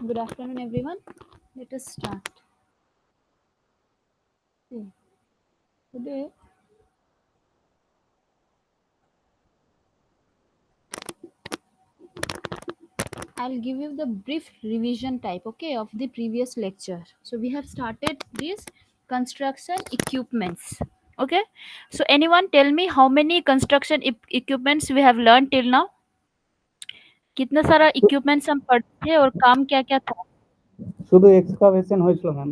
Good afternoon, everyone. Let us start. See, today I'll give you the brief revision type, okay, of the previous lecture. So we have started this construction equipments. Okay. So anyone tell me how many construction equipments we have learned till now? कितना सारा equipments हम पढ़े थे और काम क्या क्या था? শুধু এক্সকাভেশন হয়েছিল ম্যাম।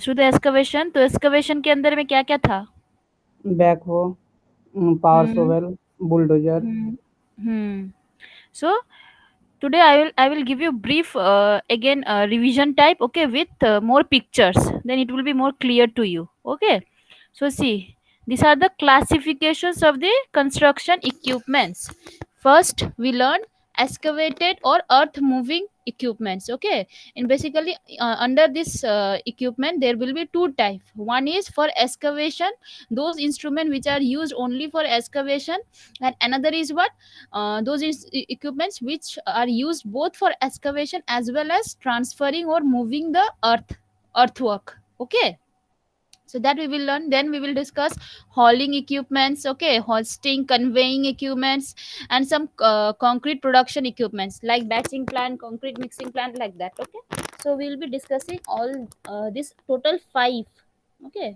शुद्ध एक्सकवेशन, तो एक्सकवेशन के अंदर में क्या क्या था? Backhoe, power hmm shovel, bulldozer. Hmm hmm So today I will give you brief again revision type, okay, with more pictures, then it will be more clear to you. Okay, so see, these are the classifications of the construction equipments. First we learn excavated or earth moving equipments. Okay, and basically under this equipment there will be two types. One is for excavation, those instruments which are used only for excavation, and another is what, those equipments which are used both for excavation as well as transferring or moving the earthwork. Okay, so that we will learn. Then we will discuss hauling equipments, okay, hosting, conveying equipments, and some concrete production equipments like batching plant, concrete mixing plant, like that. Okay, so we will be discussing all this total 5. Okay,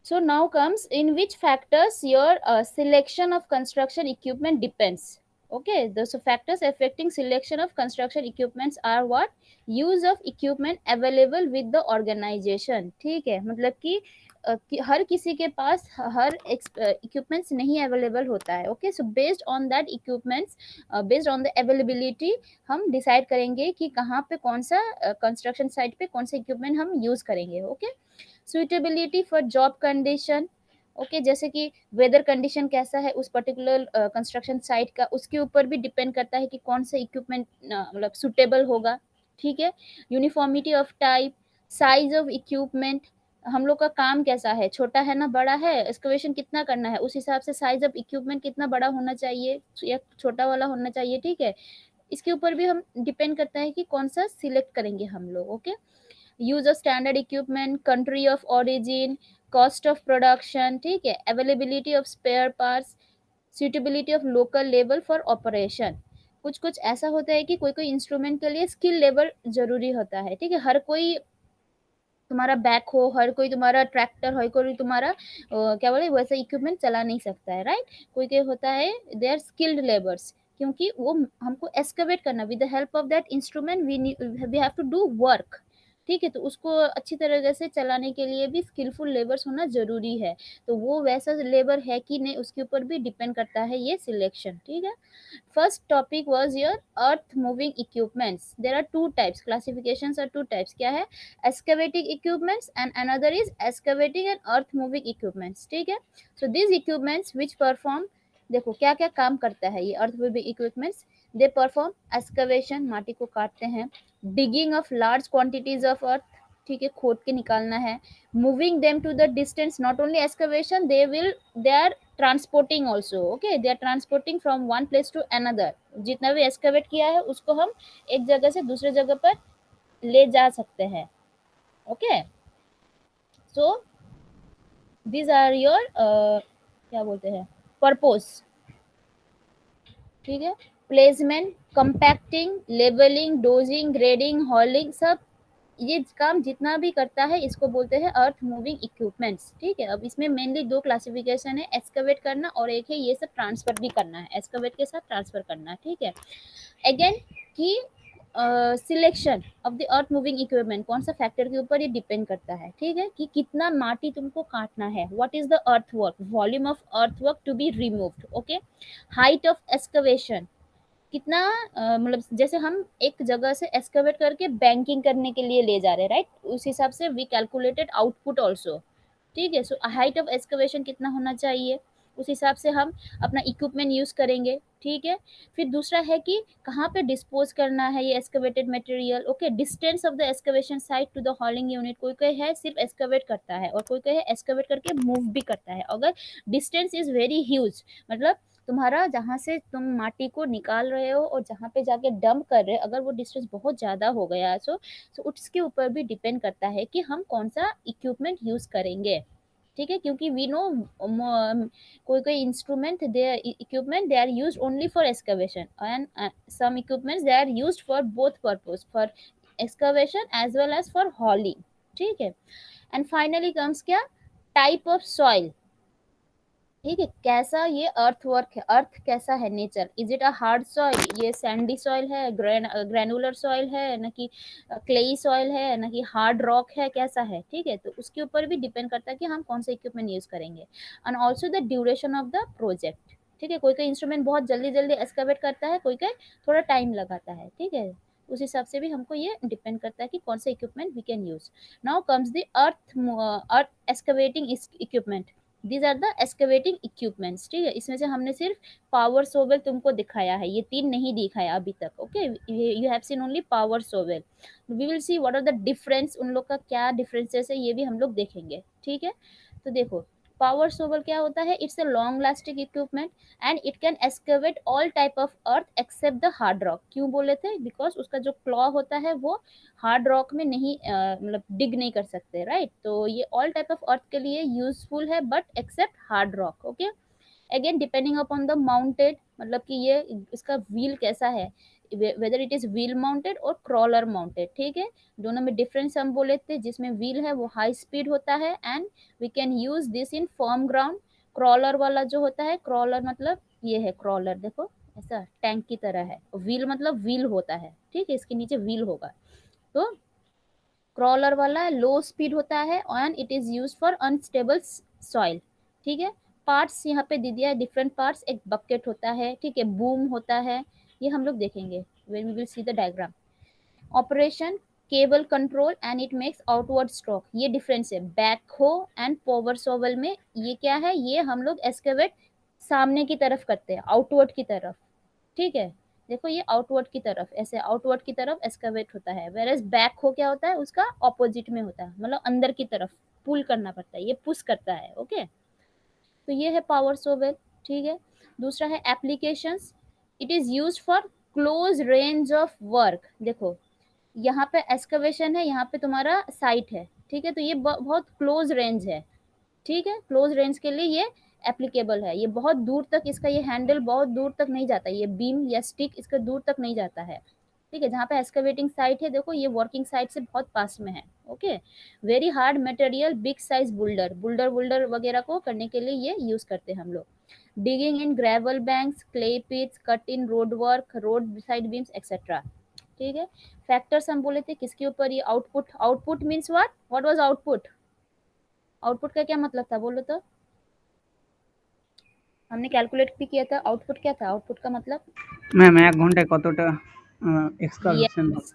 so now comes in which factors your selection of construction equipment depends. Okay, the so factors affecting selection of construction equipments are what? Use of equipment available with the organization. ठीक है, मतलब कि हर किसी के पास हर equipments नहीं available होता है. Okay, so based on that equipments, based on the availability, हम डिसाइड करेंगे कि कहाँ पे कौन सा कंस्ट्रक्शन साइट पे कौन सा इक्विपमेंट हम यूज करेंगे. Okay, suitability for job condition. Okay, जैसे कि वेदर कंडीशन कैसा है उस पर्टिकुलर कंस्ट्रक्शन साइट का, उसके ऊपर भी डिपेंड करता है कि कौन सा इक्विपमेंट मतलब सुटेबल होगा. ठीक है, uniformity of type, size of equipment, हम लोग का काम कैसा है, छोटा है ना बड़ा है, एक्सकवेशन कितना करना है, उस हिसाब से साइज ऑफ इक्विपमेंट कितना बड़ा होना चाहिए या छोटा वाला होना चाहिए. ठीक है, इसके ऊपर भी हम डिपेंड करता है कि कौन सा सिलेक्ट करेंगे हम लोग. Okay, use of standard equipment, country of origin, cost of production. ठीक है, availability of spare parts, suitability of local labour for operation. कुछ कुछ ऐसा होता है कि कोई कोई इंस्ट्रूमेंट के लिए स्किल लेबर जरूरी होता है. ठीक है, हर कोई तुम्हारा बैक हो, हर कोई तुम्हारा ट्रैक्टर, हर कोई तुम्हारा क्या बोले वैसा इक्विपमेंट चला नहीं सकता है. राइट, कोई कोई होता है दे आर स्किल्ड लेबर्स, क्योंकि वो हमको एक्सकवेट करना, with the help of that instrument we have to do work. ठीक है, तो उसको अच्छी तरह से चलाने के लिए भी स्किलफुल लेबर्स होना जरूरी है. तो वो वैसा लेबर है कि नहीं, उसके ऊपर भी डिपेंड करता है ये सिलेक्शन. ठीक है, first topic was your earth moving equipments. There are two types, classifications are two types. क्या है, excavating equipments and another is excavating and earth moving equipments. ठीक है, so these equipments which perform, देखो क्या क्या काम करता है ये earth moving equipments. They perform excavation, माटी को काटते हैं. Digging of large quantities of earth, ठीक है, खोद के निकालना है. Moving them to the distance, not only excavation, they are transporting also. Okay, they are transporting from one place to another. जितना भी एक्सकवेट किया है उसको हम एक जगह से दूसरे जगह पर ले जा सकते हैं. Okay, so these are your क्या बोलते हैं पर्पस. ठीक है, placement, compacting, levelling, dozing, grading, hauling, सब ये काम जितना भी करता है इसको बोलते हैं अर्थ मूविंग इक्विपमेंट्स. ठीक है, अब इसमें मेनली दो क्लासिफिकेशन है, एक्सकवेट करना और एक है ये सब ट्रांसफर भी करना है, एक्सकवेट के साथ ट्रांसफर करना है. ठीक है, अगेन कि selection of the earth moving equipment कौन सा फैक्टर के ऊपर ये डिपेंड करता है. ठीक है, कि कितना माटी तुमको काटना है, what is the earth work, volume of earth work to be removed. Okay, height of excavation, कितना मतलब जैसे हम एक जगह से एक्सकवेट करके बैंकिंग करने के लिए ले जा रहे हैं, राइट, उस हिसाब से वी कैलकुलेटेड आउटपुट ऑल्सो. ठीक है, सो हाइट ऑफ एक्सकवेशन कितना होना चाहिए, उस हिसाब से हम अपना इक्विपमेंट यूज करेंगे. ठीक है, फिर दूसरा है कि कहाँ पे डिस्पोज करना है ये excavated material. Okay, distance of the excavation site to the hauling unit, कोई कोई है सिर्फ एक्सकवेट करता है और कोई कोई है एक्सकवेट करके मूव भी करता है. अगर डिस्टेंस इज वेरी ह्यूज, मतलब तुम्हारा जहाँ से तुम माटी को निकाल रहे हो और जहाँ पे जाके डंप कर रहे हो, अगर वो डिस्टेंस बहुत ज़्यादा हो गया सो उसके ऊपर भी डिपेंड करता है कि हम कौन सा इक्विपमेंट यूज़ करेंगे। ठीक है, क्योंकि वी नो कोई कोई instrument they equipment they are used only for excavation and some equipments they are used for both purpose, for excavation as well as for hauling. ठीक है, एंड फाइनली कम्स क्या, type of soil. ठीक है, कैसा ये अर्थ work है, अर्थ कैसा है, nature, is it a hard soil, ये सैंडी सॉइल है, ग्रेनुलर सॉइल है, ना कि क्लेई सॉइल है, ना कि हार्ड रॉक है, कैसा है। ठीक है, तो उसके ऊपर भी डिपेंड करता है कि हम कौन सा इक्विपमेंट यूज करेंगे, and also the duration of the project. ठीक है, कोई कोई इंस्ट्रूमेंट बहुत जल्दी जल्दी एक्सकवेट करता है, कोई कोई थोड़ा टाइम लगाता है। ठीक है, उस हिसाब से भी हमको ये डिपेंड करता है कि कौन सा equipment we can use. Now comes the earth excavating equipment. These are the excavating equipments. ठीक है, इसमें से हमने सिर्फ पावर सोवेल तुमको दिखाया है, ये तीन नहीं दिखाया अभी तक। Okay, you have seen only power shovel. We will see what are the difference, उन लोग का क्या डिफरेंसेस है ये भी हम लोग देखेंगे। ठीक है, तो देखो पावर सोवल क्या होता है, it's a long lasting equipment and it can excavate all type of earth except the hard rock. क्यों बोले थे, बिकॉज उसका जो क्लॉ होता है वो हार्ड रॉक में नहीं मतलब डिग नहीं कर सकते, राइट। तो ये ऑल टाइप ऑफ अर्थ के लिए यूजफुल है but except hard rock. Okay, again depending upon the mounted, मतलब कि ये इसका व्हील कैसा है, whether it is wheel mounted और क्रॉलर माउंटेड। ठीक है, दोनों में डिफरेंस हम बोले थे, जिसमें व्हील है वो हाई स्पीड होता है and we can use this in firm ground. Crawler वाला जो होता है, क्रॉलर मतलब ये है क्रॉलर, देखो ऐसा टैंक की तरह है, व्हील मतलब व्हील होता है। ठीक है, इसके नीचे व्हील होगा। तो क्रॉलर वाला लो स्पीड होता है and it is use for unstable soil. ठीक है, पार्ट्स यहाँ पे दे दिया है, डिफरेंट पार्ट्स, एक बकेट होता है, ठीक है, बूम होता है, ये हम लोग देखेंगे when we will see the diagram. Operation, cable control and it makes outward stroke. ये डिफरेंस है बैकहो एंड पावर शॉवल में। ये क्या है, ये हम लोग एक्सकेवेट सामने की तरफ करते हैं, आउटवर्ड की तरफ। ठीक है, देखो ये आउटवर्ड की तरफ, ऐसे आउटवर्ड की तरफ एक्सकवेट होता है, वेरएज बैक हो क्या होता है, उसका ऑपोजिट में होता है, मतलब अंदर की तरफ पुल करना पड़ता है, ये पुश करता है। ओके, तो ये है पावर सोवेल। ठीक है, दूसरा है applications, it is used for close range of work. देखो यहाँ पे एक्सकवेशन है, यहाँ पे तुम्हारा साइट है। ठीक है, तो ये बहुत क्लोज रेंज है। ठीक है, क्लोज रेंज के लिए ये एप्लीकेबल है, ये बहुत दूर तक, इसका ये हैंडल बहुत दूर तक नहीं जाता, ये बीम या स्टिक इसका दूर तक नहीं जाता है। ठीक है, जहाँ पे एक्सकवेटिंग साइट है, देखो ये वर्किंग साइट से बहुत पास में है। Okay, very hard material, big size boulder, boulder वुल्डर वगैरह को करने के लिए ये यूज करते हैं हम लोग। Digging in gravel banks, clay pits, cut in road work, road side beams etcetera. ठीक है, फैक्टर्स हम बोले थे किसके ऊपर, ये output, output means what was output, output का क्या मतलब था बोलो तो, हमने कैलकुलेट भी किया था, आउटपुट क्या था, आउटपुट का मतलब। ম্যাম 1 ঘন্টায় কতটা excavation yes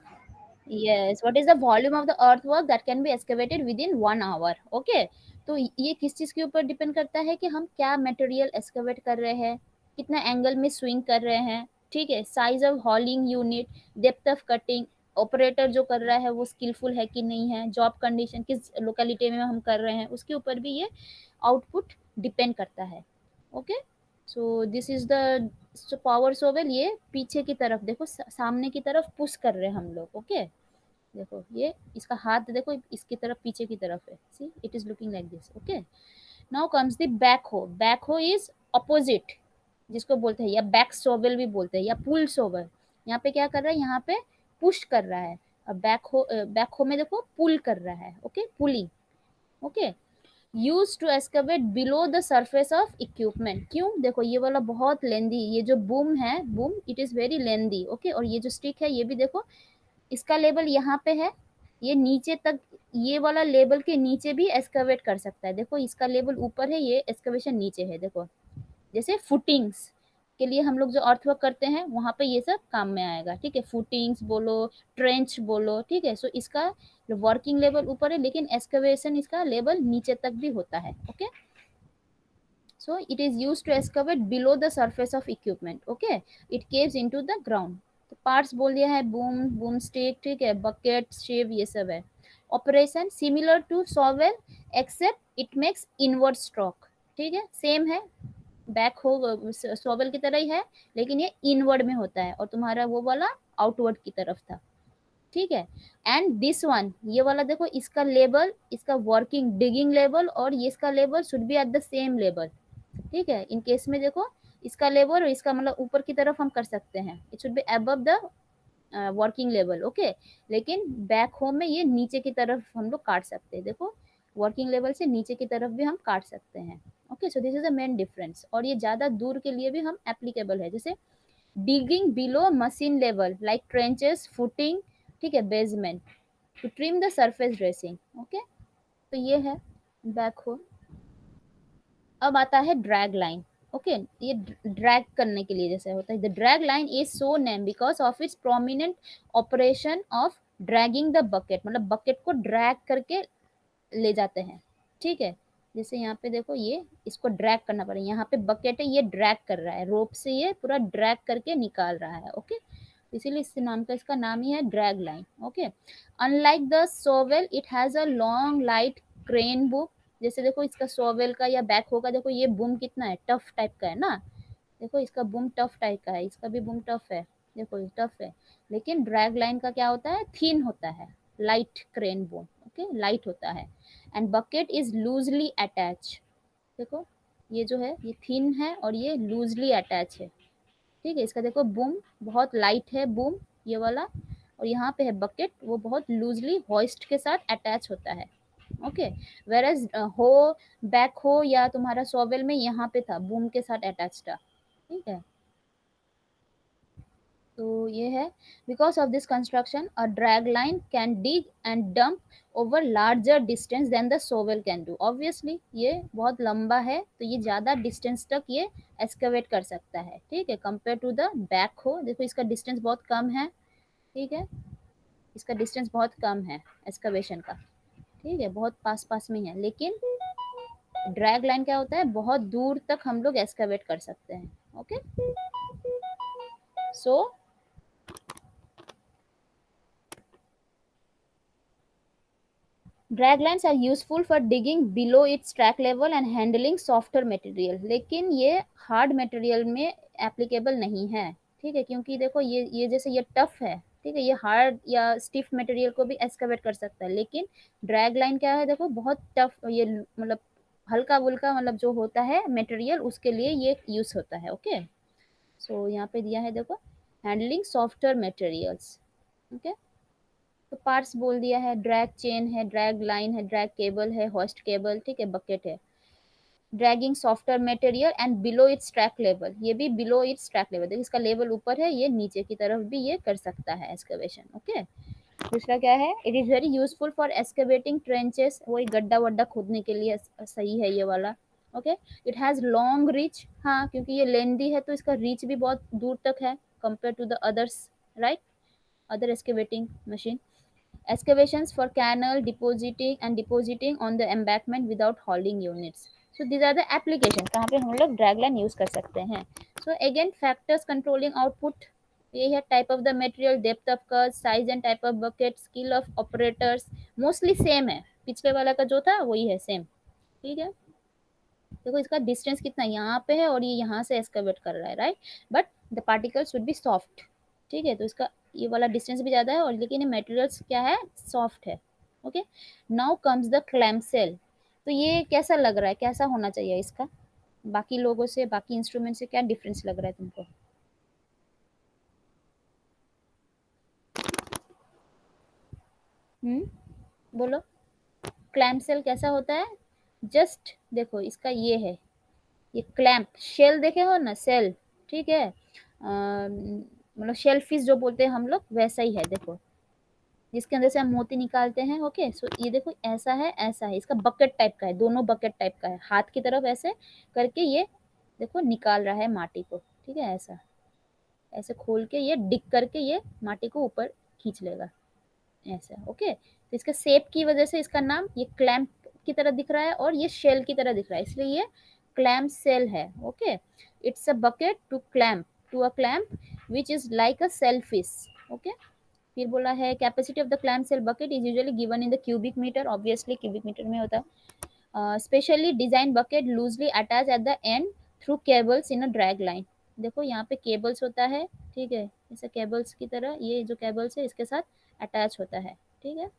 yes, what is the volume of the earthwork that can be excavated within 1 hour। okay, तो ये किस चीज के ऊपर डिपेंड करता है कि हम क्या मटेरियल एक्सकवेट कर रहे हैं, कितना एंगल में स्विंग कर रहे हैं। ठीक है, size of हॉलिंग unit, depth of cutting, operator जो कर रहा है वो स्किलफुल है कि नहीं है, जॉब कंडीशन, किस लोकेलिटी में हम कर रहे हैं, उसके ऊपर भी ये आउटपुट डिपेंड करता है। Okay, so this is the power shovel, ये पीछे की तरफ देखो, सामने की तरफ पुश कर रहे हैं हम लोग। ओके, देखो ये इसका हाथ देखो, इसकी तरफ पीछे की तरफ है, see it is looking like this. Okay, now comes the back हो। बैक हो इज अपोजिट, जिसको बोलते हैं या बैक सोवेल भी बोलते हैं या पुल सोवेल। यहाँ पे क्या कर रहा है, यहाँ पे पुश कर रहा है। अब बैक हो में देखो पुल कर रहा है। Okay, pulling. Okay, use to excavate below the surface of equipment. क्यों, देखो ये वाला बहुत लेंदी, ये जो बूम है, boom it is very lengthy. Okay, और ये जो स्टिक है ये भी देखो, इसका लेवल यहाँ पे है, ये नीचे तक, ये वाला लेवल के नीचे भी एक्सकवेट कर सकता है। देखो इसका लेवल ऊपर है, ये एक्सकवेशन नीचे है। देखो जैसे फुटिंग्स के लिए हम लोग जो अर्थवर्क करते हैं वहां पे ये सब काम में आएगा। ठीक है, फुटिंग्स बोलो, ट्रेंच बोलो। ठीक है, सो इसका वर्किंग लेवल ऊपर है लेकिन एक्सकवेशन इसका लेवल नीचे तक भी होता है। Okay, so it is used to excavate below the surface of equipment। okay, it caves into the ground। तो पार्ट्स बोल दिया है, बूम, बूम स्टिक, ठीक है, बकेट, शेव, ये सब है। Operation similar to shovel except it makes inward stroke. ठीक है, सेम है, बैक हो शॉवल की तरह ही है, लेकिन ये इनवर्ड में होता है और तुम्हारा वो वाला आउटवर्ड की तरफ था, ठीक है। एंड दिस वन, ये वाला देखो, इसका लेवल, इसका वर्किंग डिगिंग लेवल और ये इसका level should be at the same level, ठीक है। इन केस में देखो, इसका लेवल और इसका मतलब ऊपर की तरफ हम कर सकते हैं, it should be above the working level, okay. लेकिन बैक होम में ये नीचे की तरफ हम लोग काट सकते हैं, देखो वर्किंग लेवल से नीचे की तरफ भी हम काट सकते हैं, okay. So this is the main difference, और ये ज़्यादा दूर के लिए भी हम एप्लीकेबल है, जैसे digging below machine level like trenches, footing, ठीक है, basement, to trim the surface dressing, okay. तो ये है बैकहो। अब आता है ड्रैग लाइन, ओके। ये ड्रैग करने के लिए जैसे होता है, the drag line is so name because of its prominent operation of dragging the bucket, मतलब बकेट को ड्रैग करके ले जाते हैं, ठीक है। जैसे यहाँ पे देखो, ये इसको ड्रैग करना पड़ेगा, यहाँ पे बकेट है, ये ड्रैग कर रहा है रोप से, ये पूरा ड्रैग करके निकाल रहा है, ओके। इसीलिए इस नाम का, इसका नाम ही है drag line, okay. Unlike the shovel it has a long light crane book, जैसे देखो इसका सोवेल का या बैक होगा, देखो ये बूम कितना है, टफ टाइप का है ना, देखो इसका बूम टफ टाइप का है, इसका भी बूम टफ है, देखो ये टफ है। लेकिन ड्रैग लाइन का क्या होता है, थिन होता है, light crane boom, okay, light होता है। And bucket is loosely attach, देखो ये जो है ये थिन है और ये लूजली अटैच है, ठीक है। इसका देखो बूम बहुत लाइट है, बूम ये वाला, और यहाँ पे है बकेट, वो बहुत लूजली होइस्ट के साथ अटैच होता है, ओके। वेर एज हो, बैक हो या तुम्हारा सोवेल में यहाँ पे था, बूम के साथ अटैच था, ठीक है। तो ये है, because of this construction a drag line can dig and dump over larger distance than the shovel can do, obviously ये बहुत लंबा है तो ये ज़्यादा डिस्टेंस तक ये एक्सकवेट कर सकता है, ठीक है, कंपेयर टू द बैक हो। देखो इसका डिस्टेंस बहुत कम है, ठीक है, इसका डिस्टेंस बहुत कम है एक्सकवेशन का, ठीक है, बहुत पास पास में है। लेकिन ड्रैग लाइन क्या होता है, बहुत दूर तक हम लोग एक्सकवेट कर सकते हैं, okay. So drag lines are useful for digging below its track level and handling softer material, लेकिन ये हार्ड मटेरियल में एप्लीकेबल नहीं है, ठीक है, क्योंकि देखो ये जैसे ये टफ है, ठीक है, ये हार्ड या स्टिफ मटेरियल को भी एक्सकवेट कर सकता है। लेकिन ड्रैग लाइन क्या है, देखो बहुत टफ, ये मतलब हल्का वुल्का मतलब जो होता है मटेरियल, उसके लिए ये यूज होता है, ओके। सो यहाँ पे दिया है देखो, हैंडलिंग सॉफ्टर मटेरियल्स, ओके। तो पार्ट्स बोल दिया है, ड्रैग चेन है, ड्रैग लाइन है, ड्रैग केबल है, होस्ट केबल, ठीक है, बकेट है, dragging software material and below its track level, ये भी बिलो इट्स ट्रैक लेवल, देखिए इसका लेवल ऊपर है, ये नीचे की तरफ भी ये कर सकता है एक्सकवेशन, ओके। दूसरा क्या है, it is very useful for excavating trenches, वही गड्ढा वड्ढा खोदने के लिए सही है ये वाला, okay. It has long reach, हाँ क्योंकि ये लेंदी है तो इसका रीच भी बहुत दूर तक है compare to the others, right, other excavating machine. Excavations for canal depositing on the embankment without hauling units. So these are the applications कहाँ पे हम लोग drag line use कर सकते हैं. So again factors controlling output, ये है type of the material, depth of curve, size and type of bucket, skill of operators, mostly same है, पिछले वाला का जो था वही है same, ठीक है। देखो इसका डिस्टेंस कितना यहाँ पे है और ये यहाँ से एक्सकवेट कर रहा है, right, but the particles would be soft, ठीक है। तो इसका ये वाला डिस्टेंस भी ज़्यादा है और लेकिन ये मटेरियल्स क्या है, सॉफ्ट है, okay. Now comes the clamshell, तो ये कैसा लग रहा है, कैसा होना चाहिए इसका, बाकी लोगों से, बाकी इंस्ट्रूमेंट से क्या डिफरेंस लग रहा है तुमको? बोलो, क्लैम्प सेल कैसा होता है? जस्ट देखो इसका ये है, ये क्लैंप, शेल देखे हो ना, सेल, ठीक है, मतलब शेल फिश जो बोलते हैं हम लोग, वैसा ही है, देखो जिसके अंदर से हम मोती निकालते हैं, ओके। सो ये देखो ऐसा है, ऐसा है, इसका बकेट टाइप का है, दोनों बकेट टाइप का है, हाथ की तरफ ऐसे करके ये देखो निकाल रहा है माटी को, ठीक है, ऐसा ऐसे खोल के ये डिग करके ये माटी को ऊपर खींच लेगा, ऐसा, ओके। तो इसका शेप की वजह से इसका नाम ये क्लैंप की तरह दिख रहा है और ये शेल की तरह दिख रहा है, इसलिए ये क्लैम्प सेल है, okay. It's a bucket to clamp, to a clamp which is like a shellfish, okay. फिर बोला है capacity of the clamshell bucket is usually given in the cubic metre, obviously cubic metre में होता है। Specially design bucket loosely attach at the end through cables in a drag line. देखो यहाँ पे cables होता है, ठीक है, ऐसे केबल्स की तरह ये जो केबल्स है इसके साथ अटैच होता है, ठीक है।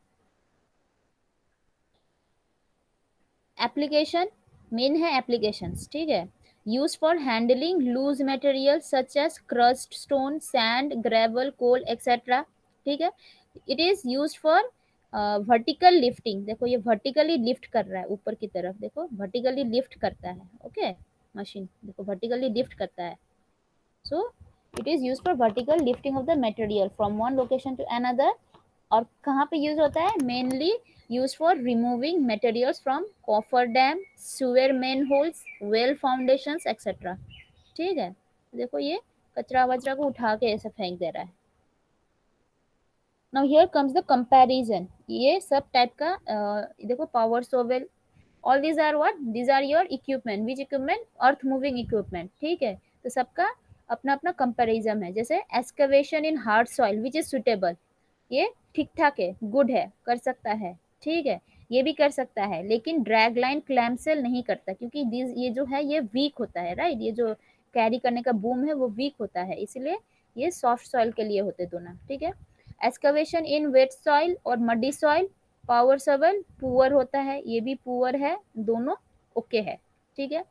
एप्लीकेशन, मेन है एप्लीकेशंस, ठीक है। Use for handling loose material such as crust, stone, sand, gravel, coal etcetera, ठीक है। It is use for vertical lifting, देखो ये वर्टिकली लिफ्ट कर रहा है ऊपर की तरफ, देखो वर्टिकली लिफ्ट करता है, ओके। मशीन देखो वर्टिकली लिफ्ट करता है, so it is use for vertical lifting of the material from one location to another. और कहाँ पे यूज होता है, mainly use for removing materials from coffer dam, sewer manholes, well foundations etcetera, ठीक है। देखो ये कचरा वचरा को उठा के ऐसे फेंक दे रहा है। Now here comes the comparison, ये सब टाइप का देखो power shovel, all these are what, these are your equipment, which equipment, earth moving equipment, ठीक है। तो सबका अपना अपना कंपैरिजन है। जैसे excavation in hard soil which is suitable, ये ठीक ठाक है, गुड है, कर सकता है, ठीक है, ये भी कर सकता है, लेकिन ड्रैग लाइन क्लैम्पसेल नहीं करता, क्योंकि ये जो है ये वीक होता है, राइट, ये जो कैरी करने का बूम है वो वीक होता है, इसलिए ये सॉफ्ट सॉइल के लिए होते दोनों, ठीक है। एक्सकवेशन इन वेट सॉइल और मडी सॉइल, पावर सवल पुअर होता है, ये भी पुअर है, दोनों ओके है, ठीक है।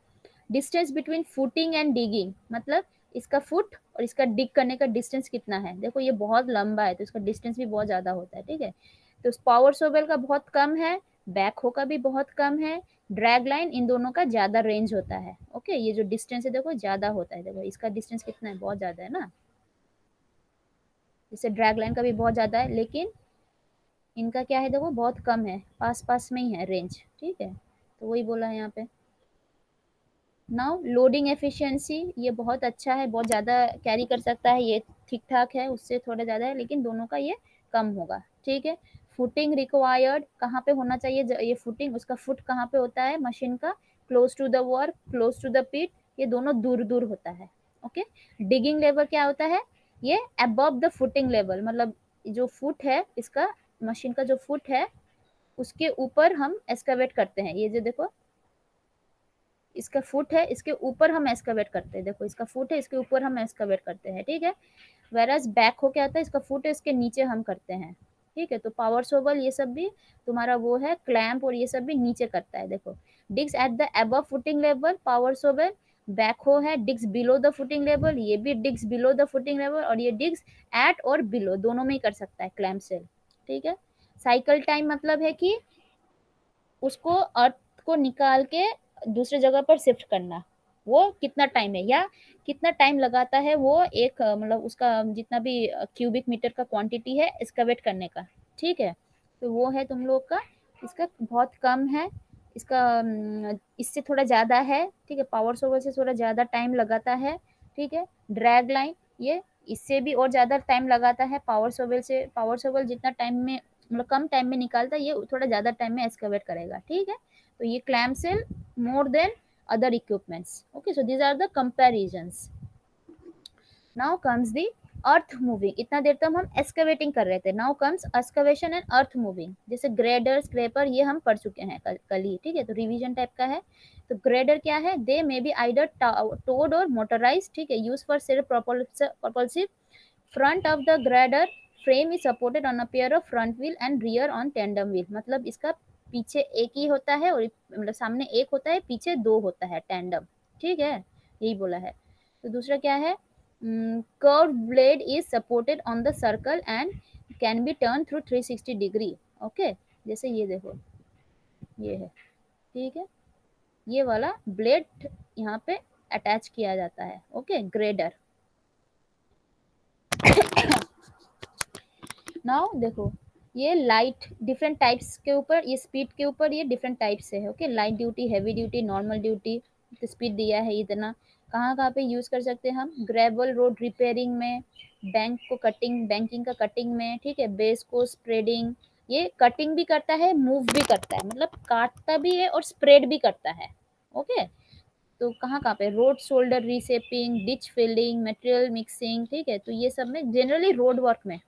Distance between footing and digging, मतलब इसका फुट और इसका डिग करने का डिस्टेंस कितना है, देखो ये बहुत लंबा है तो इसका डिस्टेंस भी बहुत ज़्यादा होता है, ठीक है। तो पावर सोबल का बहुत कम है, बैकहो का भी बहुत कम है, ड्रैग लाइन इन दोनों का ज़्यादा रेंज होता है, ओके। ये जो डिस्टेंस है देखो ज़्यादा होता है, देखो इसका डिस्टेंस कितना है, बहुत ज़्यादा है ना, जैसे ड्रैग लाइन का भी बहुत ज़्यादा है, लेकिन इनका क्या है देखो बहुत कम है, पास पास में ही है रेंज, ठीक है। तो वही बोला है यहाँ पे। नाउ लोडिंग एफिशिएंसी, ये बहुत अच्छा है, बहुत ज़्यादा कैरी कर सकता है, ये ठीक ठाक है, उससे थोड़ा ज़्यादा है, लेकिन दोनों का ये कम होगा, ठीक है। फुटिंग रिक्वायर्ड, कहाँ पे होना चाहिए ये फुटिंग, उसका फुट कहाँ पे होता है मशीन का, close to the work, close to the pit, ये दोनों दूर दूर होता है, ओके। डिगिंग लेवल क्या होता है, ये अबव द फुटिंग लेवल, मतलब जो फुट है इसका, मशीन का जो फुट है उसके ऊपर हम एक्सकवेट करते हैं, ये जो देखो इसका फुट है, इसके ऊपर हम एक्सकवेट करते हैं, देखो इसका फुट है, इसके ऊपर हम एक्सकवेट करते हैं, ठीक है। वेरस बैक हो क्या आता है, इसका फुट है, इसके नीचे हम करते हैं, ठीक है। तो पावर सोबल ये सब भी तुम्हारा वो है, क्लैंप और ये सब भी नीचे करता है, देखो digs at the above footing level power सोबल, back हो है digs below the footing level, ये भी digs below the footing level, और ये डिग्स एट और बिलो दोनों में ही कर सकता है क्लैंप सेल, ठीक है। साइकिल टाइम मतलब है कि उसको अर्थ को निकाल के दूसरे जगह पर शिफ्ट करना, वो कितना टाइम है या कितना टाइम लगाता है, वो एक मतलब उसका जितना भी क्यूबिक मीटर का क्वांटिटी है एक्सकवेट करने का, ठीक है। तो वो है तुम लोग का, इसका बहुत कम है, इसका इससे थोड़ा ज़्यादा है, ठीक है, पावर सोवर से थोड़ा ज़्यादा टाइम लगाता है, ठीक है। ड्रैग लाइन ये इससे भी और ज़्यादा टाइम लगाता है पावर सोवल से, पावर सोवल जितना टाइम में मतलब कम टाइम में निकालता है, ये थोड़ा ज़्यादा टाइम में एक्सकवेट करेगा, ठीक है। तो ये clamshell more than other equipments, okay. So these are the comparisons. Now comes the earth moving, इतना देर तक हम एक्सकवेटिंग कर रहे थे, now comes excavation and earth moving. जैसे ग्रेडर, स्क्रेपर ये हम पढ़ चुके हैं कल ही, ठीक है, तो रिवीजन टाइप का है। तो ग्रेडर क्या है, दे मे बी आइदर टोड और मोटराइज, ठीक है, use for self propulsive front of the grader frame is supported on a pair of front wheel and rear on tandem wheel, मतलब इसका पीछे एक ही होता है और मतलब सामने एक होता है, पीछे दो होता है, टेंडम, ठीक है, यही बोला है। तो दूसरा क्या है, curve blade is supported on the circle and can be turn through 360 degree, okay. जैसे ये देखो ये है, ठीक है, ये वाला ब्लेड यहाँ पे अटैच किया जाता है, ओके, ग्रेडर। नाउ देखो ये लाइट डिफरेंट टाइप्स के ऊपर, ये स्पीड के ऊपर ये डिफरेंट टाइप से है, okay. Light duty, heavy duty, normal duty, तो स्पीड दिया है इतना। कहाँ कहाँ पे यूज़ कर सकते हैं हम, ग्रेवल रोड रिपेयरिंग में, बैंक को कटिंग, बैंकिंग का कटिंग में, ठीक है, बेस को स्प्रेडिंग, ये कटिंग भी करता है, मूव भी करता है, मतलब काटता भी है और स्प्रेड भी करता है, ओके। तो कहाँ कहाँ पे, road shoulder reshaping, ditch filling, material mixing, ठीक है। तो ये सब में जनरली रोड वर्क में,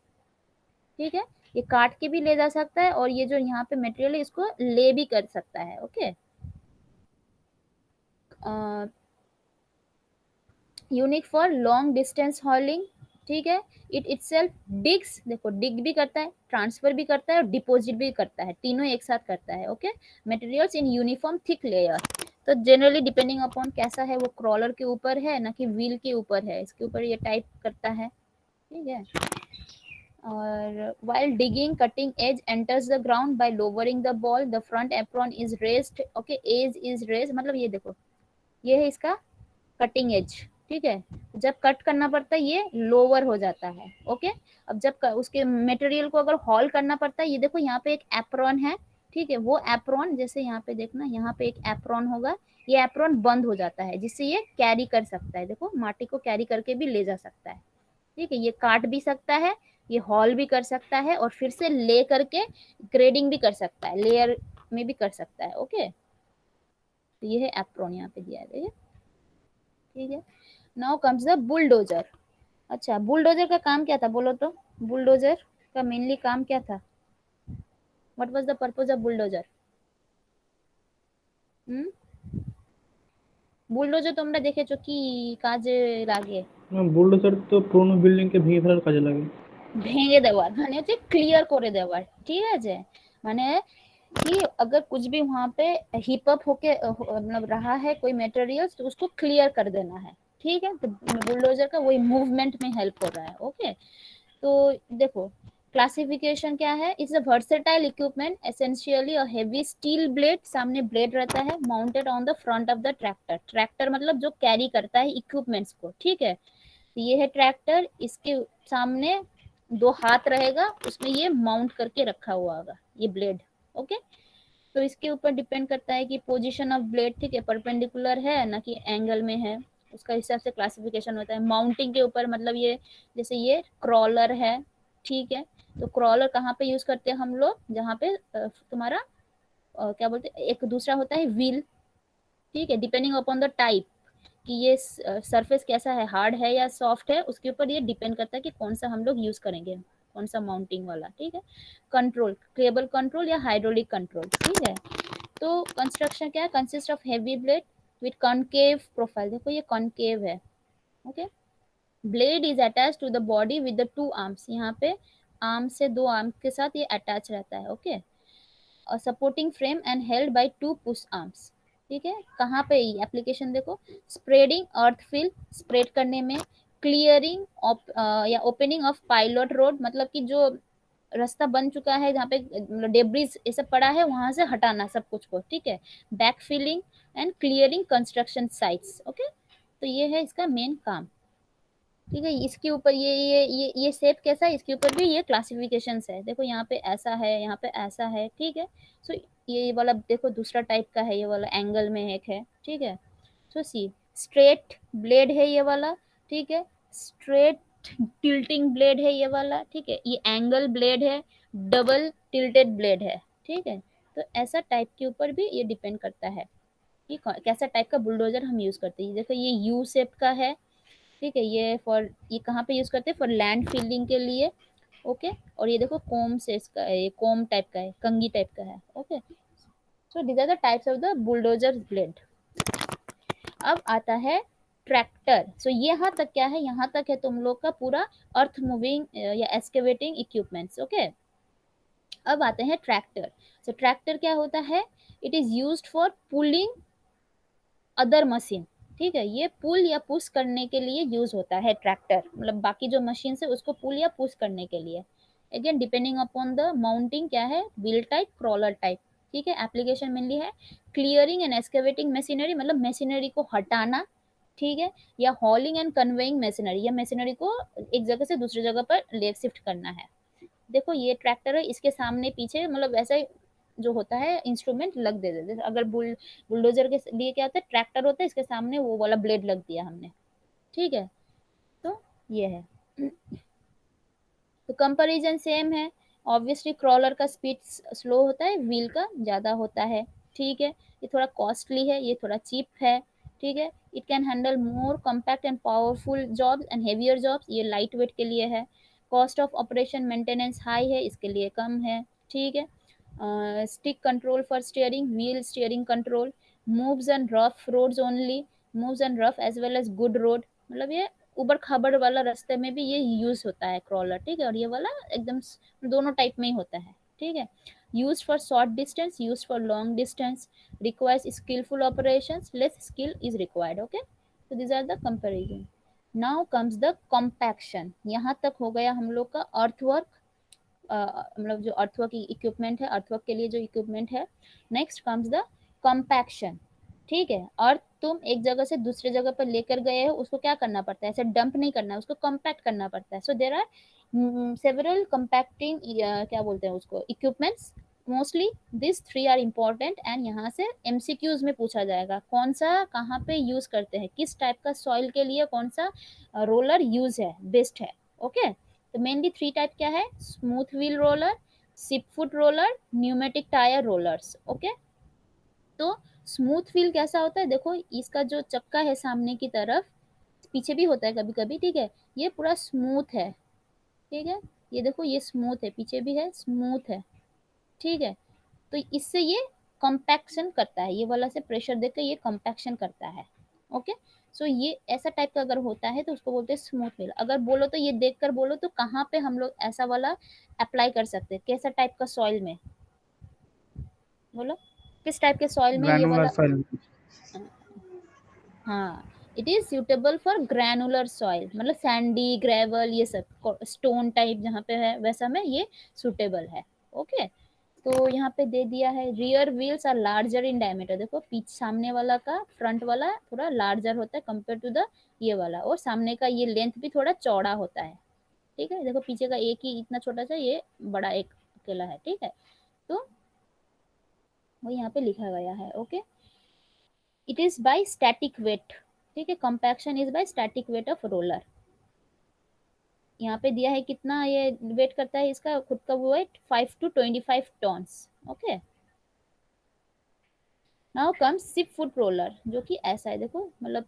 ठीक है, ये काट के भी ले जा सकता है और ये जो यहाँ पे मटेरियल है इसको ले भी कर सकता है, okay. Unique for long distance हॉलिंग, ठीक है। इट इटसेल्फ डिग्स, देखो डिग भी करता है, ट्रांसफर भी करता है और डिपॉजिट भी करता है, तीनों एक साथ करता है, okay. Materials in uniform thick layer, तो जनरली डिपेंडिंग अपॉन कैसा है वो क्रॉलर के ऊपर है ना कि व्हील के ऊपर है, इसके ऊपर ये टाइप करता है, ठीक है। और while digging cutting edge enters the ground by lowering the ball, the front apron is raised, okay, edge is raised, मतलब ये देखो ये है इसका कटिंग एज, ठीक है। जब कट करना पड़ता है ये लोअर हो जाता है, ओके। अब जब उसके मटेरियल को अगर हॉल करना पड़ता है, ये देखो यहाँ पे एक एप्रॉन है, ठीक है। वो एप्रॉन जैसे यहाँ पे देखना, यहाँ पे एक एप्रॉन होगा, ये एप्रॉन बंद हो जाता है जिससे ये कैरी कर सकता है, देखो माटी को कैरी करके भी ले जा सकता है, ठीक है। ये काट भी सकता है, ये हॉल भी कर सकता है और फिर से ले करके ग्रेडिंग भी कर सकता है, लेयर में भी कर सकता है, ओके। तो ये है एप्रॉन यहाँ पे दिया है, ठीक है। Now comes the bulldozer. अच्छा, बुलडोजर का काम क्या था बोलो तो, बुलडोजर का मेनली काम क्या था, what was the purpose of bulldozer? Bulldozer তোমরা দেখেছো কি কাজে লাগে? বুলডোজার তো পুরোনো বিল্ডিংকে ভেঙে ফেলার কাজে লাগে। ভেঙে দেওয়ার মানে হচ্ছে ক্লিয়ার করে দেওয়ার, ঠিক আছে। মানে कि अगर कुछ भी वहां पे हिप अप होके मतलब रहा है कोई मटेरियल्स तो उसको क्लियर कर देना है, ठीक है। तो बुलडोजर का वही मूवमेंट में हेल्प हो रहा है, ओके। तो देखो क्लासिफिकेशन क्या है, it's a versatile equipment essentially a heavy steel blade, सामने ब्लेड रहता है, mounted on the front of the tractor, tractor मतलब जो कैरी करता है इक्विपमेंट्स को, ठीक है। तो ये है ट्रैक्टर, इसके सामने दो हाथ रहेगा, उसमें ये माउंट करके रखा हुआ होगा ये ब्लेड, ओके। तो इसके ऊपर डिपेंड करता है कि पोजीशन ऑफ ब्लेड, ठीक है, परपेंडिकुलर है ना कि एंगल में है, उसका हिसाब से क्लासिफिकेशन होता है। माउंटिंग के ऊपर मतलब ये जैसे ये क्रॉलर है, ठीक है। तो क्रॉलर कहाँ पे यूज करते हैं हम लोग, जहाँ पे तुम्हारा क्या बोलते हैं, एक दूसरा होता है व्हील, ठीक है। डिपेंडिंग अपॉन द टाइप कि ये सरफेस कैसा है, हार्ड है या सॉफ्ट है, उसके ऊपर ये डिपेंड करता है कि कौन सा हम लोग यूज करेंगे, कौन सा माउंटिंग वाला, ठीक है। कंट्रोल, केबल कंट्रोल या हाइड्रोलिक कंट्रोल, ठीक है। तो कंस्ट्रक्शन क्या है, consist of heavy blade with concave profile, देखो ये कॉनकेव है, okay. Blade is attach to the body with the two arms, यहाँ पे आर्म से दो आर्म के साथ ये अटैच रहता है, ओके। और supporting frame and held by two push arms, ठीक है। कहाँ पे एप्लीकेशन देखो, स्प्रेडिंग अर्थ फिल, स्प्रेड करने में, क्लियरिंग या ओपनिंग ऑफ पायलट रोड, मतलब कि जो रास्ता बन चुका है जहाँ पे डेब्रिज ये सब पड़ा है वहां से हटाना सब कुछ को, ठीक है। Back filling and clearing construction sites, okay. तो ये है इसका मेन काम, ठीक है। इसके ऊपर ये शेप कैसा है, इसके ऊपर भी ये क्लासिफिकेशंस है, देखो यहाँ पे ऐसा है, यहाँ पे ऐसा है, ठीक है। सो ये वाला देखो दूसरा टाइप का है, ये वाला एंगल में एक है, ठीक है। सो सी स्ट्रेट ब्लेड है ये वाला, ठीक है। स्ट्रेट टिल्टिंग ब्लेड है ये वाला, ठीक है। ये एंगल ब्लेड है, डबल टिल्टेड ब्लेड है, ठीक है। तो ऐसा टाइप के ऊपर भी ये डिपेंड करता है कि कैसा टाइप का बुलडोजर हम यूज करते हैं। देखो ये यू शेप का है, ठीक है। ये कहाँ पे यूज करते हैं, फॉर लैंड फिलिंग के लिए, ओके। और ये देखो कोम से इसका, ये कोम टाइप का है, कंगी टाइप का है, okay. So these are the types of the bulldozer blade. अब आता है ट्रैक्टर। सो यहाँ तक क्या है, यहाँ तक है तुम लोग का पूरा अर्थ मूविंग या एस्केवेटिंग इक्विपमेंट्स, ओके। अब आते हैं ट्रैक्टर। सो ट्रैक्टर क्या होता है, it is used for pulling other machine, ठीक है। ये पुल या पुश करने के लिए यूज होता है ट्रैक्टर, मतलब बाकी जो मशीन है उसको पुल या पुश करने के लिए। Again depending upon the mounting क्या है, व्हील टाइप, क्रॉलर टाइप, ठीक है। एप्लीकेशन मेनली है क्लियरिंग एंड एक्सकेवेटिंग मशीनरी, मतलब मशीनरी को हटाना, ठीक है। या हॉलिंग एंड कन्वेइंग मशीनरी, या मशीनरी को एक जगह से दूसरी जगह पर ले शिफ्ट करना है। देखो ये ट्रैक्टर है, इसके सामने पीछे मतलब ऐसा ही जो होता है इंस्ट्रूमेंट लग दे देते, अगर बुलडोजर के लिए क्या होता है, ट्रैक्टर होता है, इसके सामने वो वाला ब्लेड लग दिया हमने, ठीक है। तो ये है, तो कंपैरिजन सेम है। ऑब्वियसली क्रॉलर का स्पीड स्लो होता है, व्हील का ज़्यादा होता है, ठीक है। ये थोड़ा कॉस्टली है, ये थोड़ा चीप है, ठीक है। It can handle more compact and powerful jobs and heavier jobs, ये लाइट वेट के लिए है। Cost of operation maintenance high है, इसके लिए कम है, ठीक है। Stick control for steering, wheel steering control, moves and rough roads only, moves and rough as well as good road, मतलब ये उबड़ खाबड़ वाला रास्ते में भी ये यूज होता है क्रॉलर, ठीक है, और ये वाला एकदम दोनों टाइप में ही होता है, ठीक है। Use for short distance, use for long distance, requires skillful operations, less skill is required. Okay, so these are the comparison. Now comes the compaction. यहाँ तक हो गया हम लोग का अर्थवर्क, मतलब जो अर्थवर्क इक्विपमेंट है, अर्थवर्क के लिए जो इक्विपमेंट है। नेक्स्ट कम्स द कॉम्पैक्शन, ठीक है। और तुम एक जगह से दूसरे जगह पर लेकर गए हो, उसको क्या करना पड़ता है, ऐसे डंप नहीं करना है, उसको कॉम्पैक्ट करना पड़ता है। So there are several compacting, क्या बोलते हैं उसको, equipments. Mostly this three are important, and यहाँ से एमसीक्यूज में पूछा जाएगा कौन सा कहाँ पे यूज करते हैं, किस टाइप का सॉइल के लिए कौन सा रोलर यूज है, बेस्ट है। ओके, तो मेनली थ्री टाइप क्या है, smooth wheel roller, sheep foot roller, pneumatic tyre rollers. Okay, तो स्मूथ व्हील कैसा होता है, देखो इसका जो चक्का है सामने की तरफ, पीछे भी होता है कभी कभी, ठीक है, ये पूरा स्मूथ है, ठीक है, ये देखो ये स्मूथ है, पीछे भी है, स्मूथ है, ठीक है। तो इससे ये कॉम्पैक्शन करता है, ये वाला से प्रेशर देकर ये कॉम्पैक्शन करता है। ओके, सो ये ऐसा टाइप का अगर होता है तो उसको बोलते हैं स्मूथ व्हील। अगर बोलो तो ये देखकर बोलो तो कहाँ पे हम लोग ऐसा वाला अप्लाई कर सकते हैं, कैसा टाइप का सॉइल में, बोलो किस टाइप के सॉइल में ये ग्रानुलर वाला। सॉइल। हाँ, it is suitable for granular soil, मतलब सैंडी, ग्रेवल, ये सब स्टोन टाइप जहाँ पे है वैसा में ये सुटेबल है। ओके, तो यहाँ पे दे दिया है rear wheels are larger in diameter. देखो पीछे सामने वाला का फ्रंट वाला थोड़ा लार्जर होता है कंपेयर टू द ये वाला, और सामने का ये लेंथ भी थोड़ा चौड़ा होता है, ठीक है। देखो पीछे का एक ही इतना छोटा सा, ये बड़ा एक अकेला है, ठीक है। तो वो यहाँ पे लिखा गया है। Okay, it is by static weight, ठीक है, compaction is by static weight of roller. यहाँ पे दिया है कितना ये वेट करता है, इसका खुद का weight 5 to 25 tons. Okay, now comes sheep foot roller, जो कि ऐसा है, देखो मतलब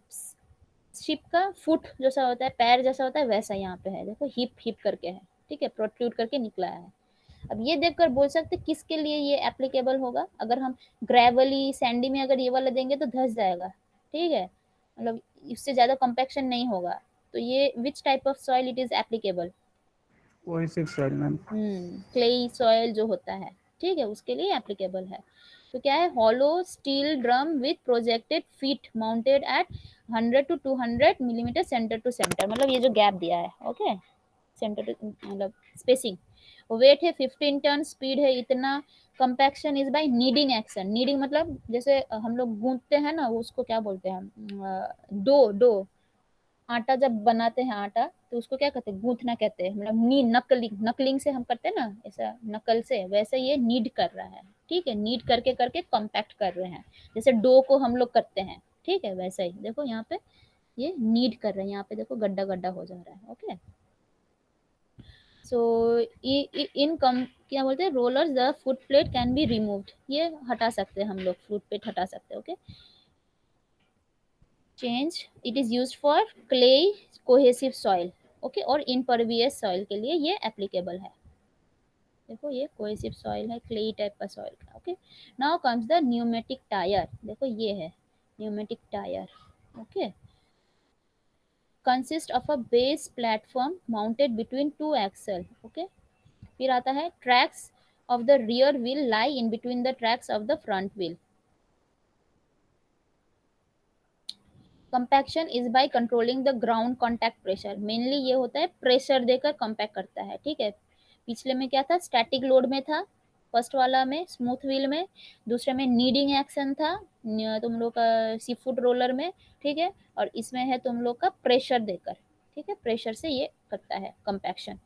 शिप का फुट जैसा होता है, पैर जैसा होता है, वैसा यहाँ पे है, देखो हिप हिप करके है, ठीक है, प्रोट्रूड करके निकला है। अब ये देखकर बोल सकते किसके लिए ये एप्लीकेबल होगा, अगर हम ग्रेवली सैंडी में अगर ये वाला देंगे तो धंस जाएगा, ठीक है, मतलब इससे ज्यादा कॉम्पैक्शन नहीं होगा। तो ये which type of soil it is applicable, cohesive soil ma'am. Clayey soil जो होता है, ठीक है, उसके लिए एप्लीकेबल है। तो क्या है, hollow steel drum with projected feet mounted at 100 to 200 millimetre centre to centre, मतलब ये जो गैप दिया है, ओके, सेंटर टू मतलब स्पेसिंग। वेट है 15 टन, स्पीड है इतना। Compaction is by kneading action, kneading मतलब जैसे हम लोग गूंथते हैं ना, उसको क्या बोलते हैं, डो डो, आटा जब बनाते हैं आटा, तो उसको क्या कहते हैं, गूंथना कहते हैं, मतलब नी नकलिंग, नकलिंग से हम करते हैं ना ऐसा नकल से, वैसे ये नीड कर रहा है, ठीक है, नीड करके करके कॉम्पैक्ट कर रहे हैं, जैसे डो को हम लोग करते हैं, ठीक है, वैसा ही देखो यहाँ पे ये नीड कर रहे हैं, यहाँ पे देखो गड्ढा गड्ढा हो जा रहा है। ओके, सो इन कम क्या बोलते हैं, rollers the foot plate can be removed, ये हटा सकते हैं हम लोग, फुट प्लेट हटा सकते हैं। Okay, change, it is used for clay cohesive soil, okay, और इनपरवियस सॉइल के लिए ये एप्लीकेबल है। देखो ये कोहेसिव सॉइल है, क्ले टाइप का सॉइल का। Okay, now comes the pneumatic tyre, देखो ये है pneumatic tyre. Okay, consist of a base platform mounted between two axle. Okay, फिर आता है tracks of the rear wheel lie in between the tracks of the front wheel. Compaction is by controlling the ground contact pressure, mainly ये होता है pressure देकर compact करता है, ठीक है। पिछले में क्या था, स्टैटिक लोड में था, फर्स्ट वाला में स्मूथ व्हील में, दूसरे में नीडिंग एक्शन था तुम लोग का सी फुट रोलर में, ठीक है, और इसमें है तुम लोग का प्रेशर देकर, ठीक है, प्रेशर से ये करता है compaction.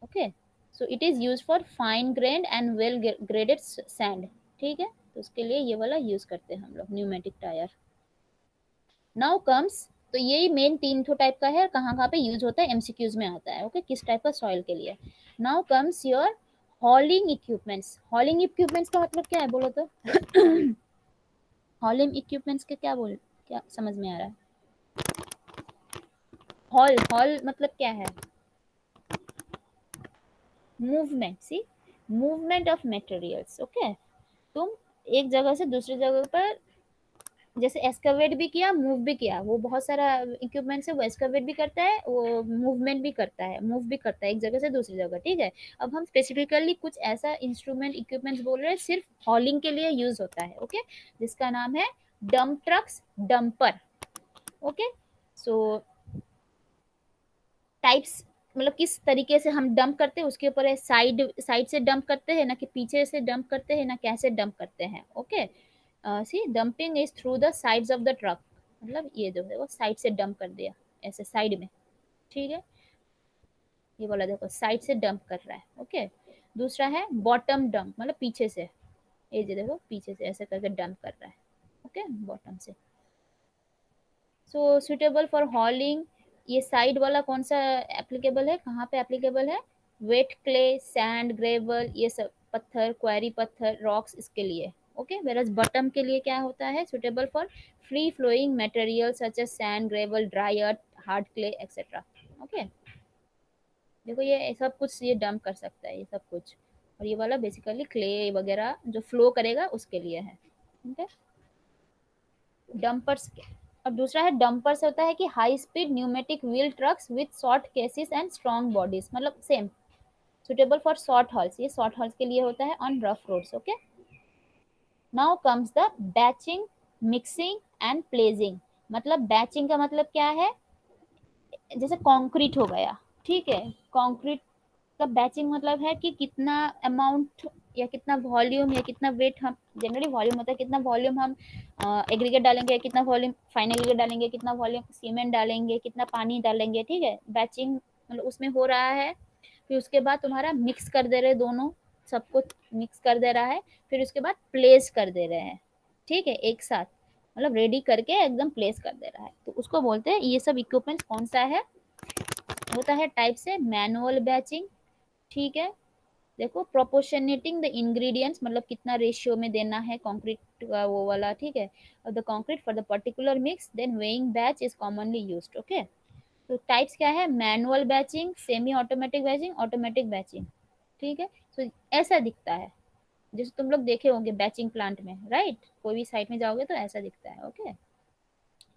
Okay, so it is use for fine grand and well graded sand, ठीक है, तो उसके लिए ये वाला यूज करते हैं हम लोग न्यूमेटिक टायर। नाउ कम्स, तो यही मेन तीन ठो टाइप का है, कहाँ कहाँ पे यूज होता है, एमसीक्यूज में आता है। ओके, किस टाइप का सॉइल के लिए। Now comes your हॉलिंग equipments. हॉलिंग equipments का मतलब क्या है बोलो तो हॉलिंग इक्विपमेंट्स के क्या समझ में आ रहा है, हॉल हॉल मतलब क्या है, movement, see movement of materials. Okay, तुम एक जगह से दूसरी जगह पर जैसे एक्सकवेट भी किया, मूव भी किया, वो बहुत सारा इक्विपमेंट है, वो एक्सकवेट भी करता है, वो मूवमेंट भी करता है, मूव भी करता है एक जगह से दूसरी जगह, ठीक है। अब हम स्पेसिफिकली कुछ ऐसा इंस्ट्रूमेंट इक्विपमेंट्स बोल रहे हैं सिर्फ हॉलिंग के लिए यूज होता है, ओके, जिसका नाम है डंप ट्रक्स, डंपर, ओके। सो टाइप्स, मतलब किस तरीके से हम डंप करते हैं उसके ऊपर है, साइड साइड से डंप करते हैं ना कि पीछे से डंप करते हैं ना कैसे डंप करते हैं, okay. See dumping is through the sides of the truck, मतलब ये जो है वो साइड से डंप कर दिया, ऐसे साइड में, ठीक है। ये बोला देखो साइड से डंप कर रहा है, ओके। दूसरा है बॉटम डंप, मतलब पीछे से, ये जो देखो पीछे से ऐसे करके डंप कर रहा है, ओके, बॉटम से। सो सुटेबल फॉर हॉलिंग, ये साइड वाला कौन सा एप्लीकेबल है, कहाँ पे एप्लीकेबल है, वेट क्ले, सैंड, ग्रेवल, ये सब पत्थर, क्वेरी पत्थर, रॉक्स, इसके लिए, ओके। वेरस बॉटम के लिए क्या होता है, suitable for free flowing material such as sand, gravel, dry earth, hard clay etcetera, okay. देखो ये सब कुछ ये डंप कर सकता है, ये सब कुछ, और ये वाला बेसिकली क्ले वगैरह जो फ्लो करेगा उसके लिए है, ठीक है। डंपर्स, और दूसरा है डंपर्स, होता है कि high speed pneumatic wheel trucks with short cases and strong bodies, मतलब same, suitable for short hauls, ये शॉर्ट हॉल्स के लिए होता है on rough roads, okay. Now comes the batching, mixing and placing, मतलब बैचिंग का मतलब क्या है, जैसे कंक्रीट हो गया, ठीक है, कंक्रीट का बैचिंग मतलब है कि कितना अमाउंट या कितना वॉल्यूम या कितना वेट, हम जनरली वॉल्यूम होता है, कितना वॉल्यूम हम एग्रीगेट डालेंगे, कितना वॉल्यूम फाइन एग्रीगेट डालेंगे, कितना वॉल्यूम सीमेंट डालेंगे, कितना पानी डालेंगे, ठीक है, बैचिंग मतलब उसमें हो रहा है। फिर उसके बाद तुम्हारा मिक्स कर दे रहे दोनों, सब कुछ मिक्स कर दे रहा है, फिर उसके बाद प्लेस कर दे रहे हैं, ठीक है, एक साथ, मतलब रेडी करके एकदम प्लेस कर दे रहा है, तो उसको बोलते हैं, ये सब इक्विपमेंट कौन सा है, होता है टाइप से मैनुअल बैचिंग, ठीक है। देखो प्रोपोर्शनेटिंग द इंग्रेडिएंट्स, मतलब कितना रेशियो में देना है कंक्रीट का वो वाला, ठीक है, और the concrete for the particular mix, then weighing batch is commonly used, okay. तो टाइप्स क्या है, manual batching, semi automatic batching, automatic batching, ठीक है। तो ऐसा दिखता है, जैसे तुम लोग देखे होंगे बैचिंग प्लांट में, राइट, कोई भी साइट में जाओगे तो ऐसा दिखता है, ओके।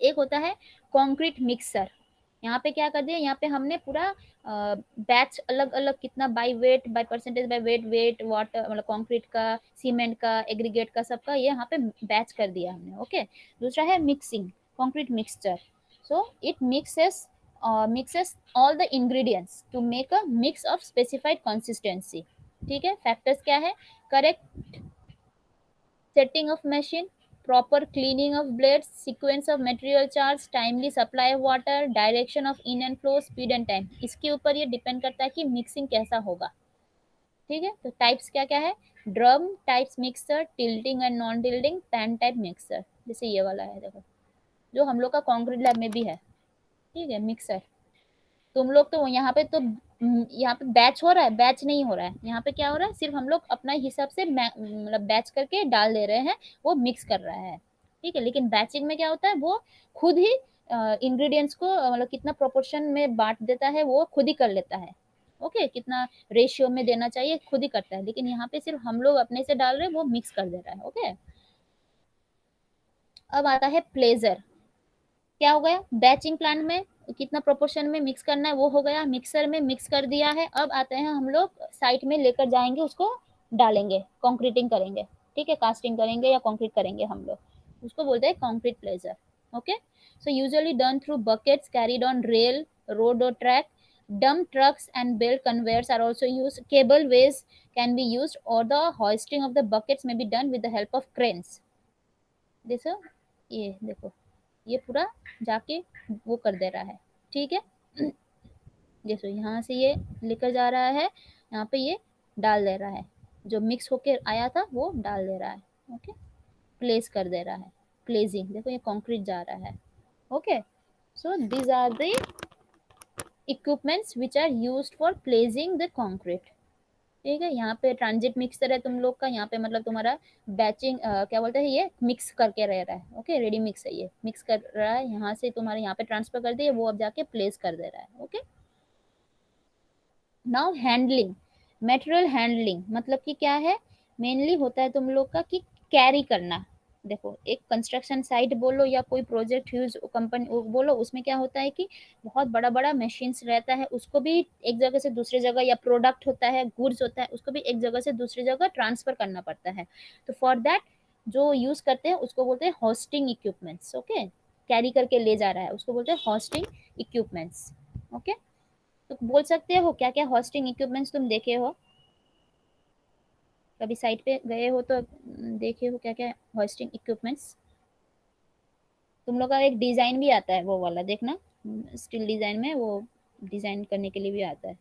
एक होता है कंक्रीट मिक्सर, यहाँ पे क्या कर दिया, यहाँ पे हमने पूरा बैच अलग अलग कितना by weight, by percentage, by weight, weight water, मतलब कंक्रीट का, सीमेंट का, एग्रीगेट का, सबका ये यहाँ पे बैच कर दिया हमने, ओके। दूसरा है mixing, concrete mixture, so it mixes all the ingredients to make a mix of specified consistency, ठीक है। फैक्टर्स क्या है, correct setting of machine, proper cleaning of blades, sequence of material charge, timely supply of water, direction of in and flow, speed and time, इसके ऊपर ये depend करता है कि मिक्सिंग कैसा होगा, ठीक है। तो टाइप्स क्या क्या है, drum types mixer, tilting and non tilting, pan type mixer, जैसे ये वाला है देखो, जो हम लोग का कॉन्क्रीट लैब में भी है, ठीक है, मिक्सर। तुम लोग तो यहाँ पे तो यहाँ पे बैच हो रहा है, बैच नहीं हो रहा है, यहाँ पे क्या हो रहा है, सिर्फ हम लोग अपना हिसाब से मतलब बैच करके डाल दे रहे हैं, वो मिक्स कर रहा है, ठीक है। लेकिन बैचिंग में क्या होता है, वो खुद ही इंग्रेडिएंट्स को मतलब कितना प्रोपोर्शन में बांट देता है, वो खुद ही कर लेता है, ओके, कितना रेशियो में देना चाहिए खुद ही करता है, लेकिन यहाँ पे सिर्फ हम लोग अपने से डाल रहे हैं, वो मिक्स कर दे रहा है, ओके। अब आता है प्लेजर, क्या हो गया, बैचिंग प्लांट में कितना प्रोपोर्शन में मिक्स करना है वो हो गया, मिक्सर में मिक्स कर दिया है, अब आते हैं हम लोग साइट में लेकर जाएंगे, उसको डालेंगे, कंक्रीटिंग करेंगे, ठीक है, कास्टिंग करेंगे या कंक्रीट करेंगे हम लोग, उसको बोलते हैं concrete pleasure, okay. So usually done through buckets carried on rail, road और track, dump trucks and belt conveyors are also used, cableways can be used, or the hoisting of the buckets may be done with the help of cranes, देखो, ये देखो, ये पूरा जाके वो कर दे रहा है, ठीक है। जैसे यहाँ से ये लेकर जा रहा है, यहाँ पे ये डाल दे रहा है, जो मिक्स होके आया था वो डाल दे रहा है, ओके, प्लेस कर दे रहा है, प्लेसिंग, देखो ये कंक्रीट जा रहा है, okay. So these are the equipments which are used for placing the concrete, ठीक है। यहाँ पे ट्रांजिट मिक्सर है तुम लोग का, यहाँ पे मतलब तुम्हारा बैचिंग क्या बोलते हैं, ये मिक्स करके रह रहा है, ओके, रेडी मिक्स है, ये मिक्स कर रहा है, यहाँ से तुम्हारे यहाँ पे ट्रांसफर कर दिए, वो अब जाके प्लेस कर दे रहा है, okay. Now handling, material handling मतलब कि क्या है, मेनली होता है तुम लोग का कि कैरी करना, देखो एक कंस्ट्रक्शन साइट बोलो या कोई प्रोजेक्ट यूज कंपनी बोलो, उसमें क्या होता है कि बहुत बड़ा बड़ा मशीन्स रहता है, उसको भी एक जगह से दूसरी जगह, या प्रोडक्ट होता है, गुड्स होता है, उसको भी एक जगह से दूसरी जगह ट्रांसफर करना पड़ता है। तो फॉर दैट जो यूज करते हैं उसको बोलते हैं होस्टिंग इक्विपमेंट्स। ओके, कैरी करके ले जा रहा है उसको बोलते हैं होस्टिंग इक्विपमेंट्स। ओके, तो बोल सकते हो क्या क्या होस्टिंग इक्विपमेंट्स तुम देखे हो, कभी साइट पे गए हो तो देखे हो क्या क्या होस्टिंग इक्विपमेंट्स। तुम लोग का एक डिजाइन भी आता है वो वाला, देखना स्टिल डिजाइन में वो डिजाइन करने के लिए भी आता है।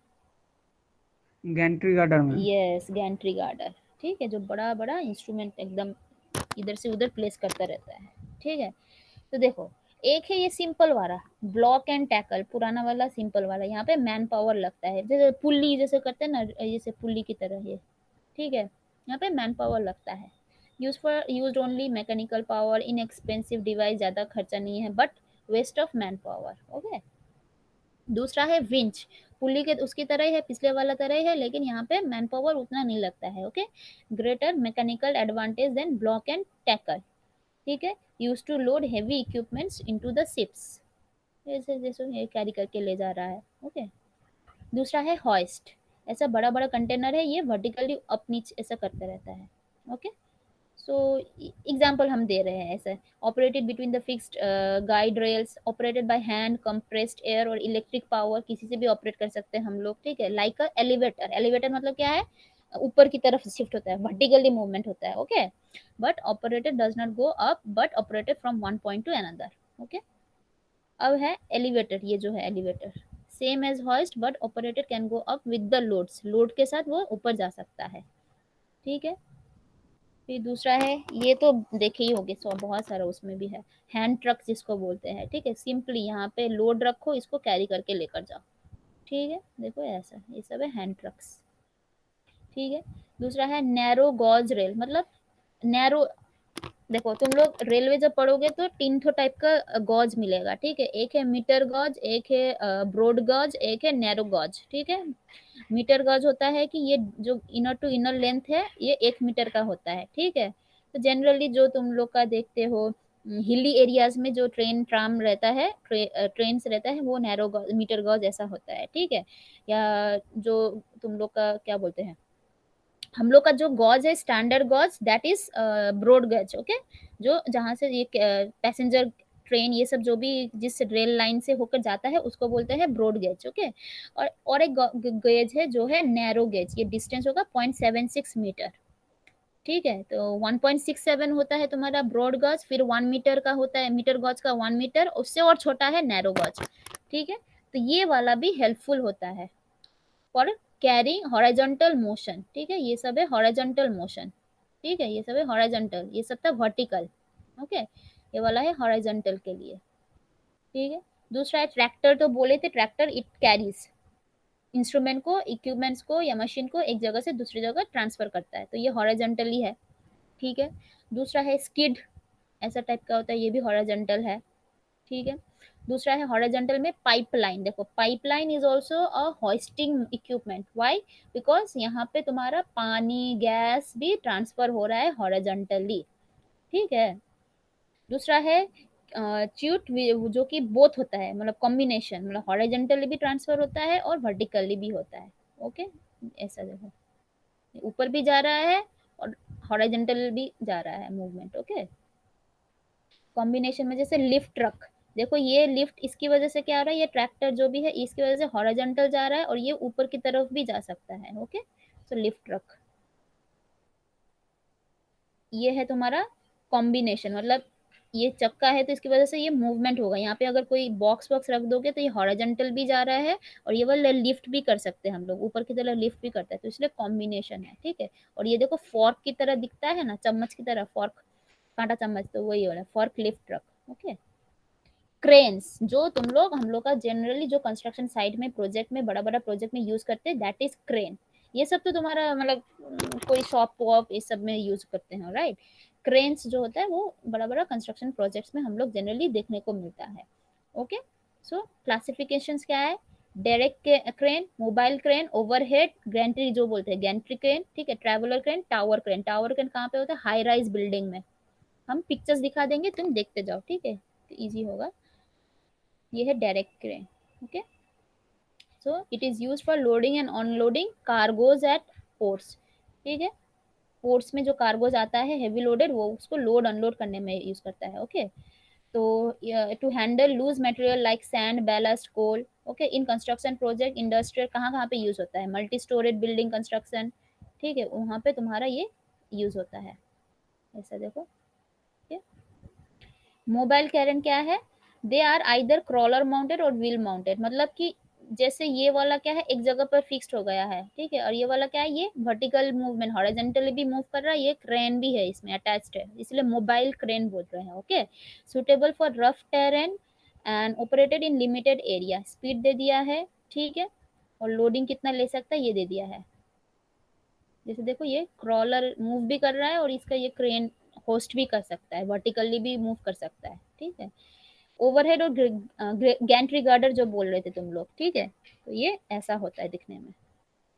गैंट्री गार्डर में। Yes, Gentry girder. ठीक है, जो बड़ा बड़ा इंस्ट्रूमेंट एकदम इधर से उधर प्लेस करता रहता है। ठीक है, तो देखो एक है ये सिंपल वाला ब्लॉक एंड टैकल, पुराना वाला सिंपल वाला, यहाँ पे मैन पावर लगता है, जैसे पुल्ली जैसे करते हैं ना, जैसे पुल्ली की तरह ये। ठीक है, यहाँ पे मैन पावर लगता है। Use only mechanical power, inexpensive device, ज़्यादा खर्चा नहीं है, but waste of man power. Okay, दूसरा है विंच, पुल्ली के उसकी तरह ही है, पिछले वाला तरह ही है, लेकिन यहाँ पे मैन पावर उतना नहीं लगता है। Okay, greater mechanical advantage than block and tackle. ठीक है, use to load heavy equipments into the ships, जैसे जैसे ये कैरी करके ले जा रहा है। ओके, दूसरा है हॉइस्ट, ऐसा बड़ा बड़ा कंटेनर है, ये वर्टिकली अप नीचे ऐसा करता रहता है। ओके, सो एग्जाम्पल हम दे रहे हैं ऐसे, operated between the fixed guide rails, operated by hand compressed air और इलेक्ट्रिक पावर, किसी से भी ऑपरेट कर सकते हैं हम लोग। ठीक है, लाइक अ एलिवेटर, एलिवेटर मतलब क्या है, ऊपर की तरफ शिफ्ट होता है, वर्टिकली मूवमेंट होता है। Okay, but operated does not go up but operated from one point to another. Okay, अब है एलिवेटर, ये जो है elevator same as hoist but operated can go up with the loads, load के साथ वो ऊपर जा सकता है। ठीक है, फिर दूसरा है, ये तो देखे ही होंगे, सो बहुत सारा उसमें भी है, हैंड ट्रक जिसको बोलते हैं। ठीक है, सिंपली यहाँ पे लोड रखो, इसको कैरी करके लेकर जाओ। ठीक है, देखो ऐसा ये सब है हैंड ट्रक्स। ठीक है, दूसरा है नैरो गॉज रेल, मतलब नैरो, देखो तुम लोग रेलवे जब पढ़ोगे तो तीन ठो टाइप का गॉज मिलेगा। ठीक है, एक है मीटर गॉज, एक है ब्रॉड गॉज, एक है नैरो गॉज। ठीक है, मीटर गॉज होता है कि ये जो इनर टू इनर लेंथ है ये 1 मीटर का होता है। ठीक है, तो जनरली जो तुम लोग का देखते हो हिली एरियाज में जो ट्रेन ट्राम रहता है, ट्रेन्स रहता है, वो नैरो गॉज मीटर गॉज ऐसा होता है। ठीक है, या जो तुम लोग का क्या बोलते हैं, हम लोग का जो गॉज है standard gauge that is broad gauge. Okay, जो जहाँ से ये पैसेंजर ट्रेन ये सब जो भी जिस रेल लाइन से होकर जाता है उसको बोलते हैं ब्रॉड गेज। ओके, और एक गेज है जो है नैरो गेज, ये डिस्टेंस होगा 0.76 मीटर। ठीक है, तो 1.67 होता है तुम्हारा ब्रॉड गज, फिर 1 मीटर का होता है, मीटर गज का 1 मीटर, उससे और छोटा है नैरो गज। ठीक है, तो ये वाला भी हेल्पफुल होता है फॉर कैरिंग हॉरिजॉन्टल मोशन। ठीक है, ये सब है हॉरिजॉन्टल मोशन। ठीक है, ये सब है हॉरिजॉन्टल, ये सब था वर्टिकल। ओके, ये वाला है हॉरिजॉन्टल के लिए। ठीक है, दूसरा है ट्रैक्टर, तो बोले थे ट्रैक्टर इट कैरीज इंस्ट्रूमेंट को, इक्विपमेंट्स को या मशीन को एक जगह से दूसरी जगह ट्रांसफर करता है, तो ये हॉरिजॉन्टली है। ठीक है, दूसरा है स्किड, ऐसा टाइप का होता है, ये भी हॉरिजॉन्टल है। ठीक है, दूसरा है हॉरिजॉन्टल में पाइपलाइन, देखो pipeline is also a hoisting equipment, why, because यहाँ पे तुम्हारा पानी गैस भी ट्रांसफर हो रहा है हॉरिजॉन्टली। ठीक है, दूसरा है च्यूट, जो कि बोथ होता है, मतलब कॉम्बिनेशन, मतलब हॉरिजॉन्टली भी ट्रांसफर होता है और वर्टिकली भी होता है। ओके, ऐसा देखो ऊपर भी जा रहा है और हॉरिजॉन्टल भी जा रहा है मूवमेंट। ओके, कॉम्बिनेशन में जैसे लिफ्ट ट्रक, देखो ये लिफ्ट इसकी वजह से क्या हो रहा है, ये ट्रैक्टर जो भी है इसकी वजह से हॉरिजॉन्टल जा रहा है और ये ऊपर की तरफ भी जा सकता है। ओके, सो लिफ्ट ट्रक, ये है तुम्हारा कॉम्बिनेशन, मतलब ये चक्का है तो इसकी वजह से ये मूवमेंट होगा, यहाँ पे अगर कोई बॉक्स वॉक्स रख दोगे तो ये हॉरिजॉन्टल भी जा रहा है और ये वाला लिफ्ट भी कर सकते हैं हम लोग, ऊपर की तरफ लिफ्ट भी करता है, तो इसलिए कॉम्बिनेशन है। ठीक है, और ये देखो फॉर्क की तरह दिखता है ना, चम्मच की तरह फॉर्क, कांटा चम्मच, तो वही वाला fork lift truck. Okay, cranes, जो तुम लोग हम लोग का जनरली जो कंस्ट्रक्शन साइट में प्रोजेक्ट में बड़ा बड़ा प्रोजेक्ट में यूज करते हैं दैट इज क्रेन, ये सब तो तुम्हारा मतलब कोई शॉप वॉप इस सब में यूज करते हैं, राइट। क्रेन्स जो होता है वो बड़ा बड़ा कंस्ट्रक्शन प्रोजेक्ट्स में हम लोग जनरली देखने को मिलता है। ओके, सो क्लासिफिकेशन क्या है, direct crane, mobile crane, overhead, Gentry जो बोलते हैं गैंट्री क्रेन। ठीक है, traveller crane, tower crane, tower crane कहाँ पे होता है, हाई राइज बिल्डिंग में, हम पिक्चर्स दिखा देंगे, तुम देखते जाओ, ठीक है, तो ईजी होगा। ये है direct crane. Okay, so it is use for loading and unloading cargos at ports. ठीक है, पोर्ट्स में जो कार्गोज आता है हेवी लोडेड, वो उसको लोड अनलोड करने में यूज करता है। ओके, तो to handle loose material like sand, ballast, coal. Okay, in construction project, industrial, कहाँ कहाँ पे यूज होता है, मल्टी स्टोरेज बिल्डिंग कंस्ट्रक्शन, ठीक है, वहाँ पे तुम्हारा ये यूज होता है। ऐसा देखो, मोबाइल कैरन क्या है, they are either crawler mounted और व्हील माउंटेड। मतलब कि जैसे ये वाला क्या है, एक जगह पर फिक्स्ड हो गया है, ठीक है, और ये वाला क्या है, ये वर्टिकल मूवमेंट, हॉरिजॉन्टली भी मूव कर रहा है, ये क्रेन भी है इसमें अटैच्ड है, इसलिए मोबाइल क्रेन बोल रहे हैं। Okay, suitable for rough terrain and operated in limited area. Speed दे दिया है, ठीक है, और लोडिंग कितना ले सकता है ये दे दिया है। जैसे देखो, ये क्रॉलर मूव भी कर रहा है और इसका ये क्रेन होस्ट भी कर सकता है, वर्टिकली भी मूव कर सकता है, ठीक है। ओवरहेड और गैंट्री गार्डर जो बोल रहे थे तुम लोग, ठीक है, तो ये ऐसा होता है दिखने में।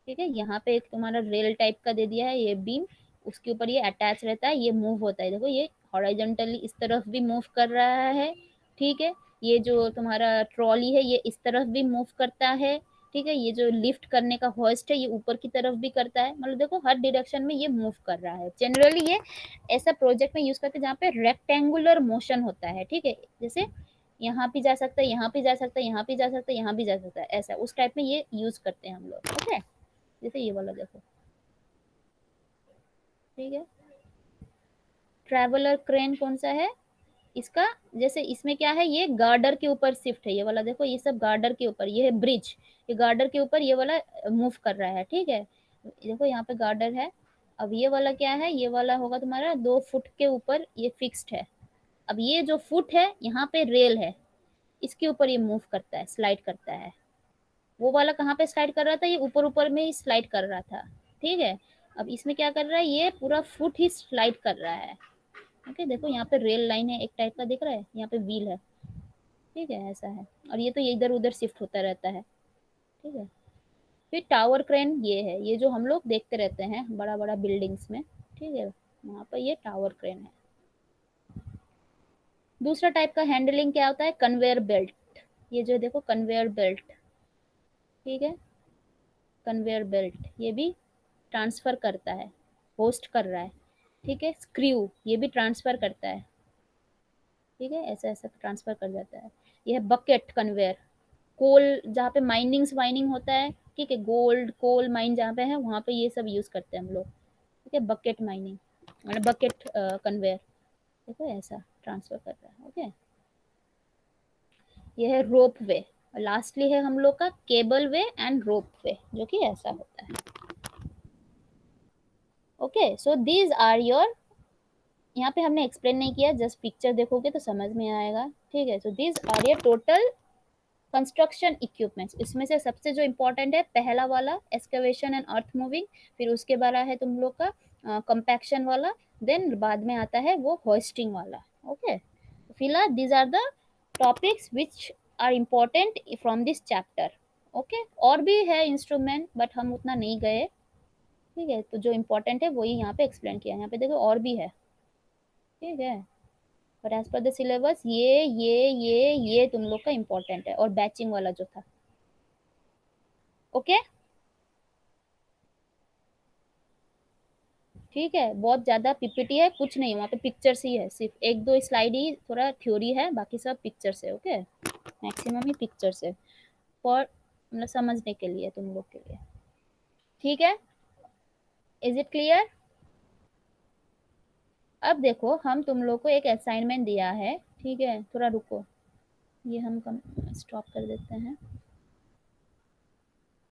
ठीक है, यहाँ पे एक तुम्हारा रेल टाइप का दे दिया है, ये बीम, उसके ऊपर ये अटैच रहता है, ये मूव होता है। देखो, ये हॉरिजॉन्टली इस तरफ भी मूव कर रहा है, ठीक है, ये जो तुम्हारा ट्रॉली है ये इस तरफ भी मूव करता है, ठीक है, ये जो लिफ्ट करने का होस्ट है ये ऊपर की तरफ भी करता है। मतलब देखो, हर डायरेक्शन में ये मूव कर रहा है। जनरली ये ऐसा प्रोजेक्ट में यूज करते हैं जहाँ पे रेक्टेंगुलर मोशन होता है, ठीक है, जैसे यहाँ भी जा सकता है, यहाँ भी जा सकता है, यहाँ भी जा सकता है, यहाँ भी जा सकता है, ऐसा उस टाइप में ये यूज करते हैं हम लोग। ओके, जैसे ये वाला देखो, ठीक है। ट्रैवलर क्रेन कौन सा है इसका, जैसे इसमें क्या है, ये गार्डर के ऊपर शिफ्ट है, ये वाला देखो, ये सब गार्डर के ऊपर, ये है ब्रिज, ये गार्डर के ऊपर ये वाला मूव कर रहा है, ठीक है। देखो यहाँ पे गार्डर है। अब ये वाला क्या है, ये वाला होगा तुम्हारा 2 फुट के ऊपर, ये फिक्स्ड है। अब ये जो फुट है यहाँ पे रेल है, इसके ऊपर ये मूव करता है, स्लाइड करता है। वो वाला कहाँ पे स्लाइड कर रहा था, ये ऊपर ऊपर में ही स्लाइड कर रहा था, ठीक है। अब इसमें क्या कर रहा है, ये पूरा फुट ही स्लाइड कर रहा है। ओके, देखो यहाँ पे रेल लाइन है एक टाइप का दिख रहा है, यहाँ पे व्हील है, ठीक है, ऐसा है। और ये तो ये इधर उधर शिफ्ट होता रहता है, ठीक है। फिर टावर क्रेन ये है, ये जो हम लोग देखते रहते हैं बड़ा बड़ा बिल्डिंग्स में, ठीक है, वहाँ पर ये टावर क्रेन है। दूसरा टाइप का हैंडलिंग क्या होता है, कन्वेयर बेल्ट। ये जो देखो कन्वेयर बेल्ट, ठीक है, कन्वेयर बेल्ट ये भी ट्रांसफर करता है, होस्ट कर रहा है, ठीक है। स्क्रू ये भी ट्रांसफर करता है, ठीक है, ऐसा ऐसा ट्रांसफर कर जाता है। ये है बकेट कन्वेयर, कोल जहाँ पे माइनिंग्स वाइनिंग होता है, ठीक है, गोल्ड कोल माइन जहाँ पे है वहाँ पे ये सब यूज करते हैं हम लोग, ठीक है। बकेट माइनिंग मतलब बकेट कन्वेयर, देखो ऐसा ट्रांसफर कर रहा है। ओके, ये है रोप वे। लास्टली है हम लोग का केबल वे एंड रोप वे, जो कि ऐसा होता है। Okay, so these are your, यहाँ पे हमने एक्सप्लेन नहीं किया, जस्ट पिक्चर देखोगे तो समझ में आएगा, ठीक है। So these are your total construction equipments. इसमें से सबसे जो इम्पोर्टेंट है पहला वाला एक्सकवेशन एंड अर्थ मूविंग, फिर उसके बाद है तुम लोग का कंपैक्शन वाला, देन बाद में आता है वो होस्टिंग वाला। ओके, फिलहाल these are the topics which are important from this chapter. Okay, और भी है इंस्ट्रूमेंट बट हम उतना नहीं गए, ठीक है, तो जो इम्पोर्टेंट है वही यहाँ पे एक्सप्लेन किया है। यहाँ पे देखो और भी है, ठीक है, but as per the syllabus ये तुम लोग का इम्पोर्टेंट है, और बैचिंग वाला जो था। ओके, ठीक है, बहुत ज्यादा पीपीटी है, कुछ नहीं, वहाँ पे पिक्चर्स ही है, सिर्फ एक दो स्लाइड ही थोड़ा थ्योरी है, बाकी सब पिक्चर्स है। ओके, मैक्सिमम ही पिक्चर्स है, फॉर मतलब समझने के लिए तुम लोग के लिए, ठीक है। Is it clear? अब देखो, हम तुम लोग को एक असाइनमेंट दिया है, ठीक है, थोड़ा रुको, ये हम स्टॉप कर देते हैं।